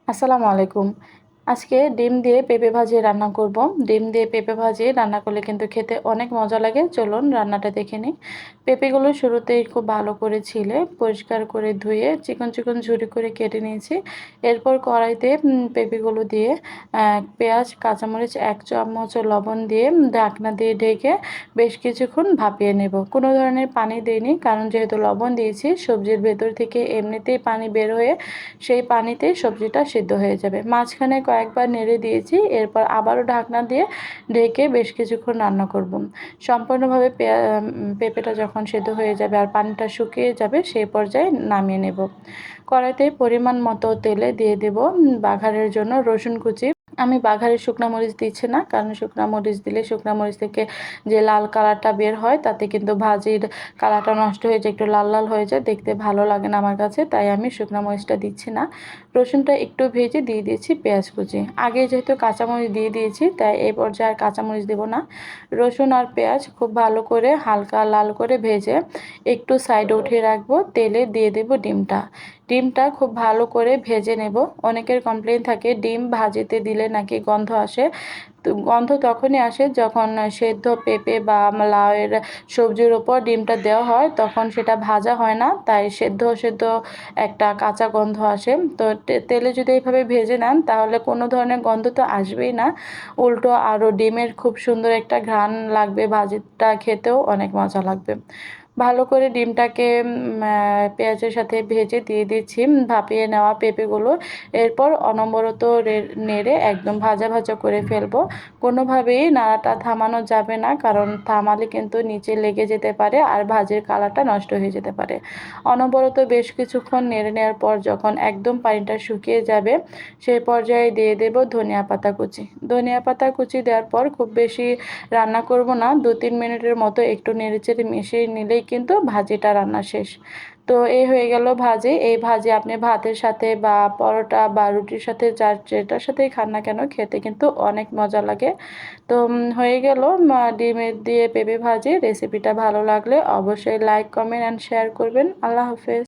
আসসালামু আলাইকুম। আজকে ডিম দিয়ে পেঁপে ভাজি রান্না করব। ডিম দিয়ে পেঁপে ভাজি রান্না করলে কিন্তু খেতে অনেক মজা লাগে। চলুন রান্নাটা দেখে নিই। পেঁপেগুলো শুরুতেই খুব ভালো করে ছিলে পরিষ্কার করে ধুয়ে চিকন চিকন ঝুরি করে কেটে নিয়েছি। এরপর কড়াইতে পেঁপেগুলো দিয়ে পেঁয়াজ, কাঁচামরিচ, ১ চামচ লবণ দিয়ে ঢাকনা দিয়ে ঢেকে বেশ কিছুক্ষণ ভাপিয়ে নেব। কোনো ধরনের পানি দিইনি, কারণ যেহেতু লবণ দিয়েছি সবজির ভেতর থেকে এমনিতেই পানি বের হয়ে সেই পানিতেই সবজিটা সিদ্ধ হয়ে যাবে। মাঝখানে কয়েকবার নেড়ে দিয়েছি, এরপর আবারও ঢাকনা দিয়ে ঢেকে বেশ কিছুক্ষণ রান্না করব। সম্পূর্ণভাবে পেঁপেটা যখন সিদ্ধ হয়ে যাবে আর পানিটা শুকিয়ে যাবে সেই পর্যায়ে নামিয়ে নেব। কড়াইতে পরিমাণ মতো তেলে দিয়ে দেব বাঘারের জন্য রসুন কুচি। আমি বাঘারে শুকনা মরিচ দিচ্ছি না, কারণ শুকনা মরিচ দিলে শুকনা মরিচ থেকে যে লাল কালারটা বের হয় তাতে কিন্তু ভাজির কালারটা নষ্ট হয়ে যায়, একটু লাল লাল হয়ে যায়, দেখতে ভালো লাগে না আমার কাছে, তাই আমি শুকনা মরিচটা দিচ্ছি না। রসুনটা একটু ভেজে দিয়ে দিয়েছি পেঁয়াজ কুচি। আগে যেহেতু কাঁচামরিচ দিয়ে দিয়েছি তাই এই পর্যায়ে আর কাঁচামরিচ দেবো না। রসুন আর পেঁয়াজ খুব ভালো করে হালকা লাল করে ভেজে একটু সাইডে উঠিয়ে রাখবো। তেলে দিয়ে দেব ডিমটা। ডিমটা খুব ভালো করে ভেজে নেব। অনেকের কমপ্লেন থাকে ডিম ভাজিতে দিলে নাকি গন্ধ আসে। তো গন্ধ তখনই আসে যখন সেদ্ধ পেঁপে বা লাউয়ের সবজির ওপর ডিমটা দেওয়া হয়, তখন সেটা ভাজা হয় না, তাই সেদ্ধ সেদ্ধ একটা কাঁচা গন্ধ আসে। তো তেলে যদি এইভাবে ভেজে নেন তাহলে কোনো ধরনের গন্ধ তো আসবেই না, উল্টো আরও ডিমের খুব সুন্দর একটা ঘ্রাণ লাগবে, ভাজিটা খেতেও অনেক মজা লাগবে। ভালো করে ডিমটাকে পেঁয়াজের সাথে ভেজে দিয়ে দিচ্ছি ভাপিয়ে নেওয়া পেঁপেগুলো। এরপর অনবরত নেড়ে একদম ভাজা ভাজা করে ফেলবো। কোনোভাবেই নাড়াটা থামানো যাবে না, কারণ থামালে কিন্তু নিচে লেগে যেতে পারে আর ভাজির কালারটা নষ্ট হয়ে যেতে পারে। অনবরত বেশ কিছুক্ষণ নেড়ে নেওয়ার পর যখন একদম পানিটা শুকিয়ে যাবে সেই পর্যায়ে দিয়ে দেব ধনিয়া পাতা কুচি। ধনিয়া পাতা কুচি দেওয়ার পর খুব বেশি রান্না করব না, ২-৩ মিনিটের মতো একটু নেড়েচেড়ে মিশিয়ে নিলেই কিন্তু ভাজিটা রান্না শেষ। তো এই হয়ে গেল ভাজি। এই ভাজি আপনি ভাতের সাথে বা পরোটা বা রুটির সাথে যার যেটার সাথেই খান না কেন খেতে কিন্তু অনেক মজা লাগে। তো হয়ে গেল ডিমের দিয়ে পেঁপে ভাজি। রেসিপিটা ভালো লাগলে অবশ্যই লাইক, কমেন্ট অ্যান্ড শেয়ার করবেন। আল্লাহ হাফেজ।